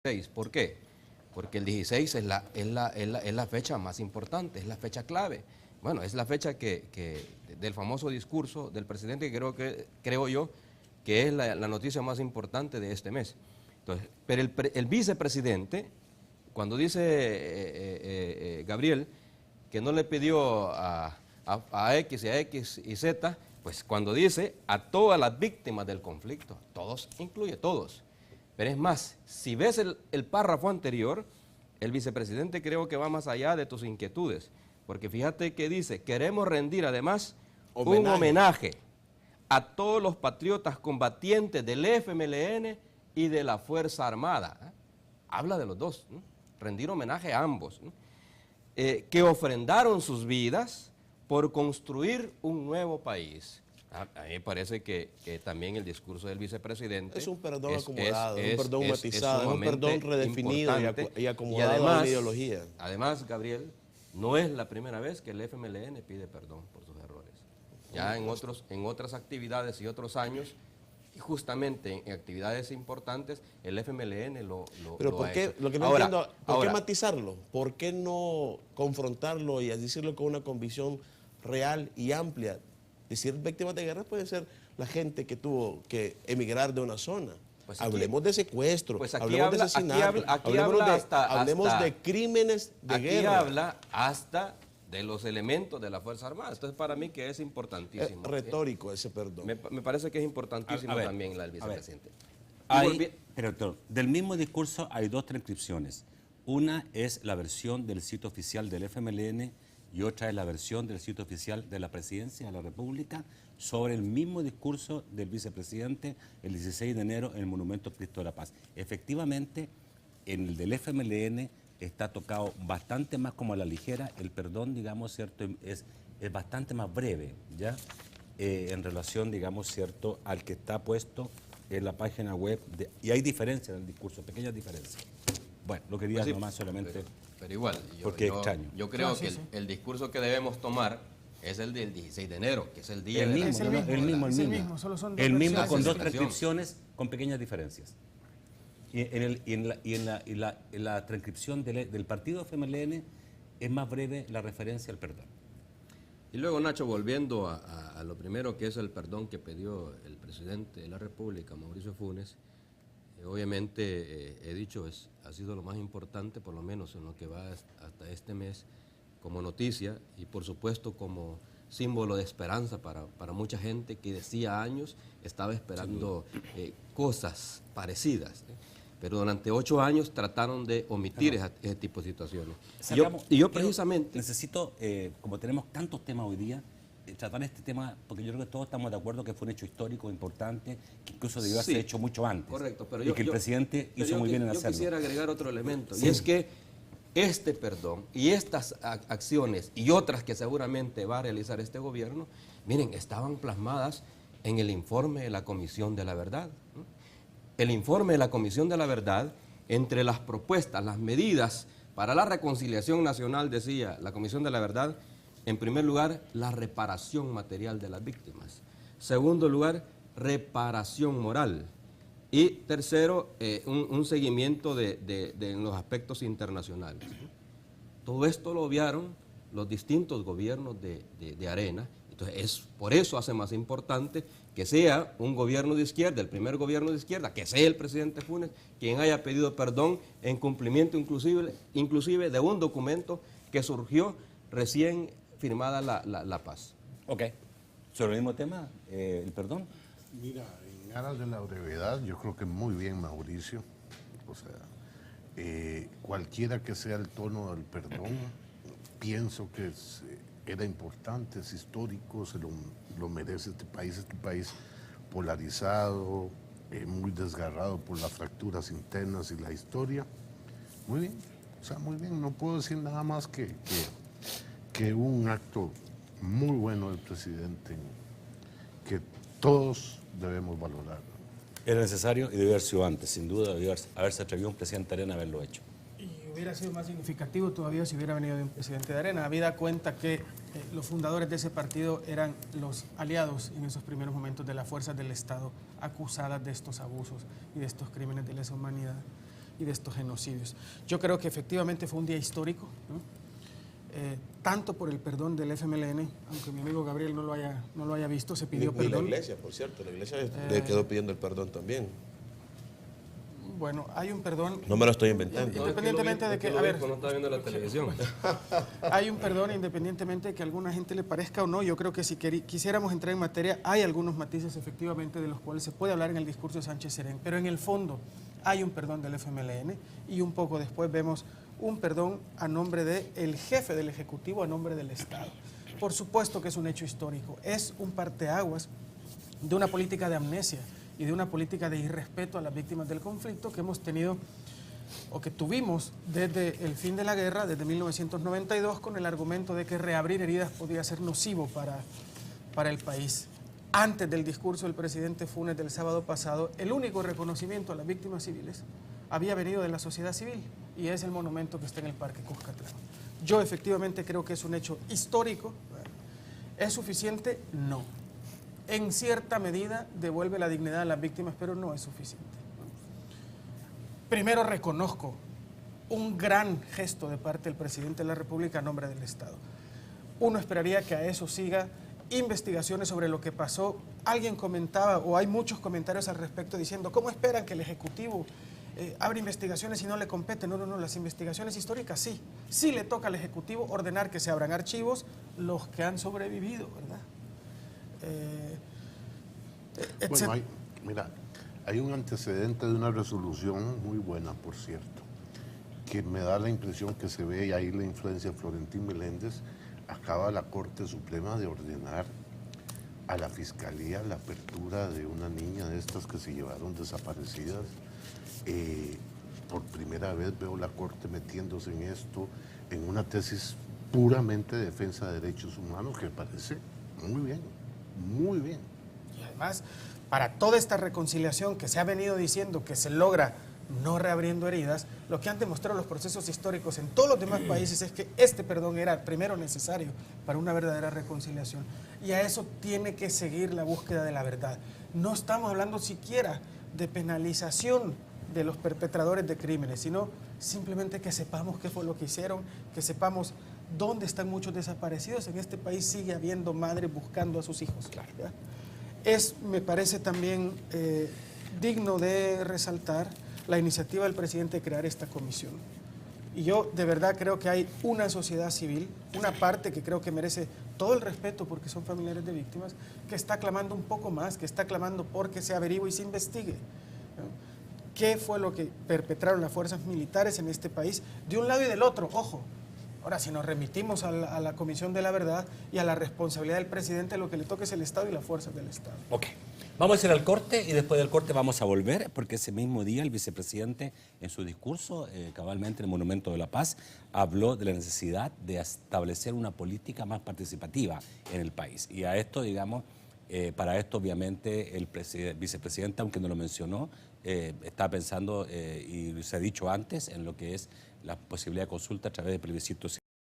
16. ¿Por qué? Porque el 16 es la fecha más importante, es la fecha clave. Bueno, es la fecha del famoso discurso del presidente que creo yo que es la noticia más importante de este mes. Entonces, pero el vicepresidente, cuando dice Gabriel que no le pidió a X y a X y Z, pues cuando dice a todas las víctimas del conflicto, todos, incluye todos. Pero es más, si ves el párrafo anterior, el vicepresidente creo que va más allá de tus inquietudes, porque fíjate que dice, queremos rendir además un homenaje a todos los patriotas combatientes del FMLN y de la Fuerza Armada. Habla de los dos, ¿no? Rendir homenaje a ambos, ¿no? Que ofrendaron sus vidas por construir un nuevo país. A mí me parece que también el discurso del vicepresidente es un perdón acomodado, un perdón matizado, es un perdón redefinido y acomodado además, a la ideología. Además, Gabriel, no es la primera vez que el FMLN pide perdón por sus errores. Ya en otras actividades y otros años, y justamente en actividades importantes, el FMLN Pero lo ha qué, hecho. Lo que no entiendo, ¿por qué matizarlo? ¿Por qué no confrontarlo y decirlo con una convicción real y amplia? Decir víctimas de guerra puede ser la gente que tuvo que emigrar de una zona. Pues aquí, hablemos de secuestro, pues hablemos de asesinato, hablemos de crímenes de guerra. Aquí habla hasta de los elementos de la Fuerza Armada. Entonces, para mí que es importantísimo. Es retórico ese perdón. Me parece que es importantísimo también la del vicepresidente. Pero doctor, del mismo discurso hay dos transcripciones. Una es la versión del sitio oficial del FMLN y otra es la versión del sitio oficial de la Presidencia de la República sobre el mismo discurso del vicepresidente el 16 de enero en el Monumento Cristo de la Paz. Efectivamente, en el del FMLN está tocado bastante más como a la ligera, el perdón, digamos, cierto, es bastante más breve, ¿ya? En relación, digamos, cierto, al que está puesto en la página web, y hay diferencias en el discurso, pequeñas diferencias. Bueno, lo quería nomás solamente... Pero igual, porque es extraño. Yo creo que el discurso que debemos tomar es el del 16 de enero, que es el día el de mismo, la... el mismo. Solo son dos el mismo versiones. con dos transcripciones con pequeñas diferencias. Y en la transcripción del partido FMLN es más breve la referencia al perdón. Y luego, Nacho, volviendo a lo primero que es el perdón que pidió el presidente de la República, Mauricio Funes, obviamente, he dicho, ha sido lo más importante, por lo menos en lo que va hasta este mes, como noticia y por supuesto como símbolo de esperanza para mucha gente que decía años estaba esperando cosas parecidas. Pero durante 8 años trataron de omitir ese tipo de situaciones. Y yo precisamente... Necesito, como tenemos tantos temas hoy día, tratar este tema, porque yo creo que todos estamos de acuerdo que fue un hecho histórico importante, que incluso debió haberse hecho mucho antes. Correcto, pero y que el presidente hizo muy bien en hacerlo. Yo quisiera agregar otro elemento, y es que este perdón y estas acciones y otras que seguramente va a realizar este gobierno, miren, estaban plasmadas en el informe de la Comisión de la Verdad, ¿no? El informe de la Comisión de la Verdad, entre las propuestas, las medidas para la reconciliación nacional, decía la Comisión de la Verdad, en primer lugar, la reparación material de las víctimas. Segundo lugar, reparación moral. Y tercero, un seguimiento de los aspectos internacionales. Todo esto lo obviaron los distintos gobiernos de Arena. Entonces, por eso hace más importante que sea un gobierno de izquierda, el primer gobierno de izquierda, que sea el presidente Funes, quien haya pedido perdón en cumplimiento inclusive de un documento que surgió recién firmada la paz. Ok. ¿Sobre el mismo tema, el perdón? Mira, en aras de la brevedad, yo creo que muy bien, Mauricio. O sea, cualquiera que sea el tono del perdón, pienso que era importante, es histórico, se lo merece este país polarizado, muy desgarrado por las fracturas internas y la historia. Muy bien, o sea, muy bien, no puedo decir nada más que un acto muy bueno del presidente que todos debemos valorar. Era necesario y debió haber sido antes, sin duda, debió haberse atrevido un presidente de Arena a haberlo hecho. Y hubiera sido más significativo todavía si hubiera venido de un presidente de Arena. Habida cuenta que los fundadores de ese partido eran los aliados en esos primeros momentos de las fuerzas del Estado acusadas de estos abusos y de estos crímenes de lesa humanidad. y de estos genocidios. Yo creo que efectivamente fue un día histórico, ¿no? Tanto por el perdón del FMLN, aunque mi amigo Gabriel no lo haya visto, se pidió Y perdón. la iglesia, por cierto, la iglesia le quedó pidiendo el perdón también. Bueno, hay un perdón. No me lo estoy inventando. Independientemente de que, a ver, no está viendo la televisión. hay un perdón independientemente de que a alguna gente le parezca o no. Yo creo que si quisiéramos entrar en materia, hay algunos matices efectivamente de los cuales se puede hablar en el discurso de Sánchez Serén, pero en el fondo hay un perdón del FMLN y un poco después vemos un perdón a nombre del jefe del Ejecutivo, a nombre del Estado. Por supuesto que es un hecho histórico, es un parteaguas de una política de amnesia y de una política de irrespeto a las víctimas del conflicto que hemos tenido o que tuvimos desde el fin de la guerra, desde 1992, con el argumento de que reabrir heridas podía ser nocivo para el país. Antes del discurso del presidente Funes del sábado pasado, el único reconocimiento a las víctimas civiles había venido de la sociedad civil y es el monumento que está en el Parque Cuscatlán. Yo efectivamente creo que es un hecho histórico. ¿Es suficiente? No. En cierta medida devuelve la dignidad a las víctimas, pero no es suficiente. Primero reconozco un gran gesto de parte del presidente de la República a nombre del Estado. Uno esperaría que a eso siga investigaciones sobre lo que pasó. Alguien comentaba, o hay muchos comentarios al respecto diciendo, ¿cómo esperan que el Ejecutivo abre investigaciones y no le compete? No, las investigaciones históricas sí le toca al Ejecutivo ordenar que se abran archivos los que han sobrevivido, ¿verdad? Bueno, hay un antecedente de una resolución muy buena, por cierto, que me da la impresión que se ve ahí la influencia de Florentín Meléndez. Acaba la Corte Suprema de ordenar a la Fiscalía la apertura de una niña de estas que se llevaron desaparecidas. Por primera vez veo la Corte metiéndose en esto, en una tesis puramente de defensa de derechos humanos, que me parece muy bien, muy bien. Y además, para toda esta reconciliación que se ha venido diciendo que se logra no reabriendo heridas, lo que han demostrado los procesos históricos en todos los demás países es que este perdón era primero necesario para una verdadera reconciliación. Y a eso tiene que seguir la búsqueda de la verdad. No estamos hablando siquiera de penalización de los perpetradores de crímenes, sino simplemente que sepamos qué fue lo que hicieron, que sepamos dónde están muchos desaparecidos. En este país sigue habiendo madres buscando a sus hijos. ¿Verdad? Me parece también digno de resaltar la iniciativa del presidente de crear esta comisión. Y yo de verdad creo que hay una sociedad civil, una parte que creo que merece todo el respeto porque son familiares de víctimas, que está clamando un poco más, que está clamando porque se averigüe y se investigue, ¿no? ¿Qué fue lo que perpetraron las fuerzas militares en este país? De un lado y del otro, ojo. Ahora, si nos remitimos a la Comisión de la Verdad y a la responsabilidad del presidente, lo que le toca es el Estado y las fuerzas del Estado. Ok. Vamos a ir al corte y después del corte vamos a volver, porque ese mismo día el vicepresidente en su discurso, cabalmente en el Monumento de la Paz, habló de la necesidad de establecer una política más participativa en el país. Y a esto, digamos, para esto obviamente el vicepresidente, aunque no lo mencionó, está pensando, y se ha dicho antes, en lo que es la posibilidad de consulta a través de plebiscito